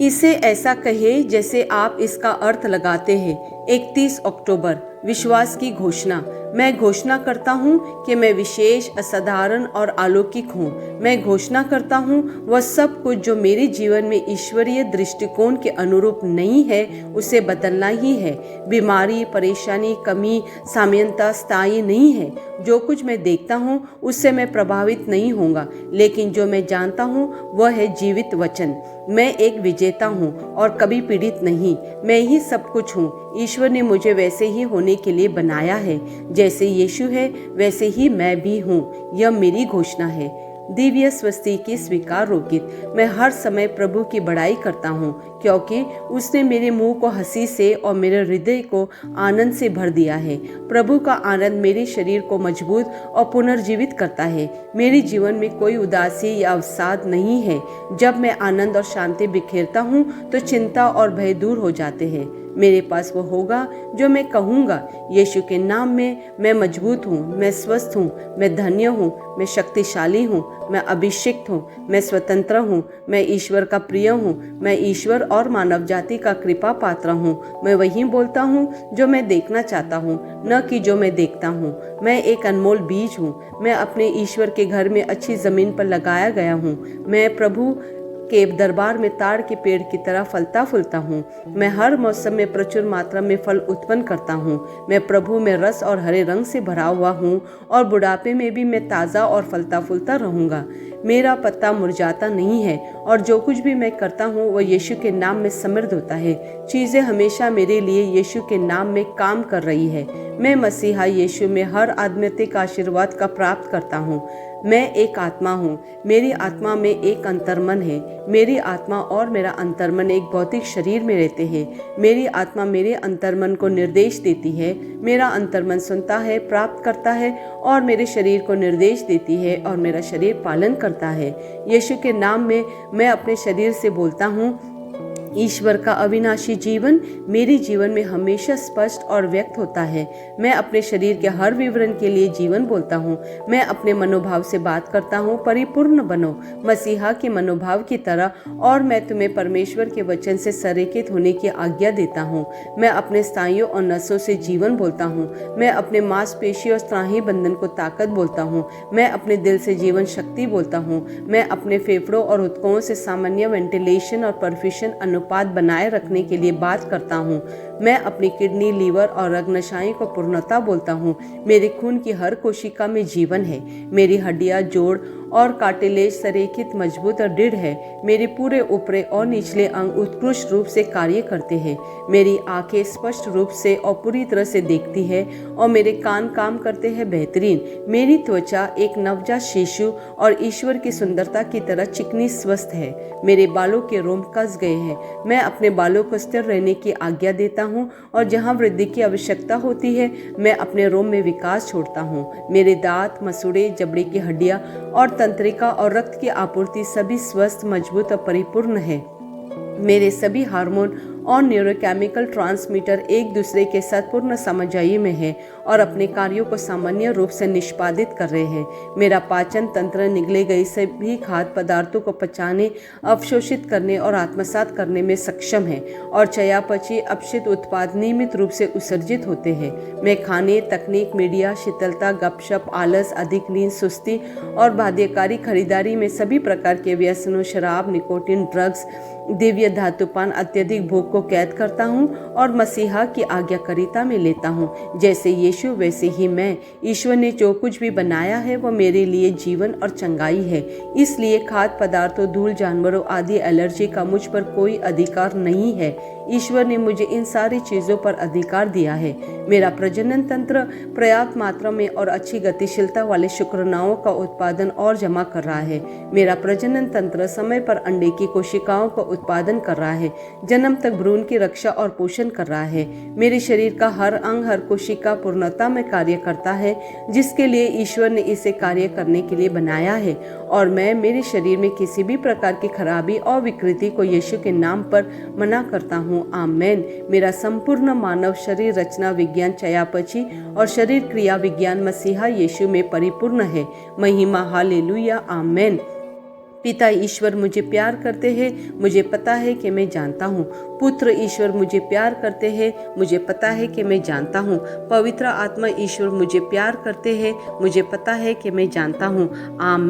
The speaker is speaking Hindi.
इसे ऐसा कहे जैसे आप इसका अर्थ लगाते हैं। 31 अक्टूबर, विश्वास की घोषणा। मैं घोषणा करता हूँ कि मैं विशेष, असाधारण और अलौकिक हूँ। मैं घोषणा करता हूँ वह सब कुछ जो मेरे जीवन में ईश्वरीय दृष्टिकोण के अनुरूप नहीं है, उसे बदलना ही है। बीमारी, परेशानी, कमी, सामान्यता स्थायी नहीं है। जो कुछ मैं देखता हूँ उससे मैं प्रभावित नहीं होऊंगा, लेकिन जो मैं जानता हूँ वह है जीवित वचन। मैं एक विजेता हूँ और कभी पीड़ित नहीं। मैं ही सब कुछ हूँ। ईश्वर ने मुझे वैसे ही होने के लिए बनाया है। जैसे यीशु है वैसे ही मैं भी हूँ। यह मेरी घोषणा है। दिव्य स्वस्ति की स्वीकार रोकित। मैं हर समय प्रभु की बड़ाई करता हूँ, क्योंकि उसने मेरे मुंह को हंसी से और मेरे हृदय को आनंद से भर दिया है। प्रभु का आनंद मेरे शरीर को मजबूत और पुनर्जीवित करता है। मेरे जीवन में कोई उदासी या अवसाद नहीं है। जब मैं आनंद और शांति बिखेरता हूँ तो चिंता और भय दूर हो जाते हैं। मेरे पास वो होगा जो मैं कहूँगा। यीशु के नाम में मैं मजबूत हूँ, मैं स्वस्थ हूँ, मैं धन्य हूँ, मैं शक्तिशाली हूँ, मैं अभिषिक्त हूँ, मैं स्वतंत्र हूँ, मैं ईश्वर का प्रिय हूँ, मैं ईश्वर और मानव जाति का कृपा पात्र हूँ। मैं वही बोलता हूँ जो मैं देखना चाहता हूँ, न कि जो मैं देखता हूँ। मैं एक अनमोल बीज हूँ। मैं अपने ईश्वर के घर में अच्छी जमीन पर लगाया गया हूँ। मैं प्रभु के दरबार में ताड़ के पेड़ की तरह फलता फूलता हूँ। मैं हर मौसम में प्रचुर मात्रा में फल उत्पन्न करता हूँ। मैं प्रभु में रस और हरे रंग से भरा हुआ हूँ और बुढ़ापे में भी मैं ताज़ा और फलता फूलता रहूँगा। मेरा पत्ता मुरझाता नहीं है और जो कुछ भी मैं करता हूँ वह यीशु के नाम में समृद्ध होता है। चीज़ें हमेशा मेरे लिए यीशु के नाम में काम कर रही है। मैं मसीहा यीशु में हर आध्यात्मिक आशीर्वाद का प्राप्त करता हूँ। मैं एक आत्मा हूँ। मेरी आत्मा में एक अंतर्मन है। मेरी आत्मा और मेरा अंतर्मन एक भौतिक शरीर में रहते हैं। मेरी आत्मा मेरे अंतर्मन को निर्देश देती है। मेरा अंतर्मन सुनता है, प्राप्त करता है और मेरे शरीर को निर्देश देती है और मेरा शरीर पालन करता है। यीशु के नाम में मैं अपने शरीर से बोलता हूँ, ईश्वर का अविनाशी जीवन मेरे जीवन में हमेशा स्पष्ट और व्यक्त होता है। मैं अपने शरीर के हर विवरण के लिए जीवन बोलता हूँ। मैं अपने मनोभाव से बात करता हूँ, परिपूर्ण बनो मसीहा के मनोभाव की तरह, और मैं तुम्हें परमेश्वर के वचन से संरेखित होने की आज्ञा देता हूँ। मैं अपने स्नायुओं और नसों से जीवन बोलता हूँ। मैं अपने मांसपेशी और स्नायु बंधन को ताकत बोलता हूँ। मैं अपने दिल से जीवन शक्ति बोलता हूँ। मैं अपने फेफड़ों और ऊतकों से सामान्य वेंटिलेशन और परफ्यूशन अनुपात बनाए रखने के लिए बात करता हूँ। मैं अपनी किडनी, लीवर और रक्तनलिकाओं को पूर्णता बोलता हूँ। मेरे खून की हर कोशिका में जीवन है। मेरी हड्डियाँ, जोड़ और कार्टिलेज संरेखित, मजबूत और दृढ़ है। मेरे पूरे ऊपरी और निचले अंग उत्कृष्ट रूप से कार्य करते हैं। मेरी आंखें स्पष्ट रूप से और पूरी तरह से देखती है और मेरे कान काम करते हैं बेहतरीन। मेरी त्वचा एक नवजात शिशु और ईश्वर की सुंदरता की तरह चिकनी स्वस्थ है। मेरे बालों के रोम कस गए हैं। मैं अपने बालों को स्थिर रहने की आज्ञा देता हूँ और जहाँ वृद्धि की आवश्यकता होती है मैं अपने रोम में विकास छोड़ता हूँ। मेरे दांत, मसूड़े, जबड़े की हड्डियाँ और तंत्रिका और रक्त की आपूर्ति सभी स्वस्थ, मजबूत और परिपूर्ण है। मेरे सभी हार्मोन और न्यूरोकेमिकल ट्रांसमीटर एक दूसरे के साथ पूर्ण समझाई में है और अपने कार्यों को सामान्य रूप से निष्पादित कर रहे हैं। मेरा पाचन तंत्र निगले गए सभी खाद्य पदार्थों को पचाने, अवशोषित करने और आत्मसात करने में सक्षम है और चयापचय अपशिष्ट उत्पाद नियमित रूप से उत्सर्जित होते हैं। मैं खाने, तकनीक, मीडिया, शीतलता, गपशप, आलस, अधिक नींद, सुस्ती और बाध्यकारी खरीदारी में सभी प्रकार के व्यसनों, शराब, निकोटीन, ड्रग्स, दिव्य धातुपान, अत्यधिक भोग को कैद करता हूँ और मसीहा की आज्ञाकारिता में लेता हूँ। जैसे यीशु वैसे ही मैं। ईश्वर ने जो कुछ भी बनाया है वह मेरे लिए जीवन और चंगाई है। इसलिए खाद्य पदार्थों, धूल, जानवरों आदि एलर्जी का मुझ पर कोई अधिकार नहीं है। ईश्वर ने मुझे इन सारी चीज़ों पर अधिकार दिया है। मेरा प्रजनन तंत्र पर्याप्त मात्रा में और अच्छी गतिशीलता वाले शुक्राणुओं का उत्पादन और जमा कर रहा है। मेरा प्रजनन तंत्र समय पर अंडे की कोशिकाओं का उत्पादन कर रहा है, जन्म तक भ्रूण की रक्षा और पोषण कर रहा है। मेरे शरीर का हर अंग, हर कोशिका पूर्णता में कार्य करता है, जिसके लिए ईश्वर ने इसे कार्य करने के लिए बनाया है। और मैं मेरे शरीर में किसी भी प्रकार की खराबी और विकृति को यीशु के नाम पर मना करता हूँ। आमेन। मेरा संपूर्ण मानव शरीर रचना विज्ञान, चयापचय और शरीर क्रिया विज्ञान मसीहा यीशु में परिपूर्ण है। महिमा, हालेलुया, आमेन। पिता ईश्वर मुझे प्यार करते हैं, मुझे पता है कि मैं जानता हूँ। पुत्र ईश्वर मुझे प्यार करते हैं, मुझे पता है कि मैं जानता हूँ। पवित्र आत्मा ईश्वर मुझे प्यार करते हैं, मुझे पता है कि मैं जानता हूँ। आमीन।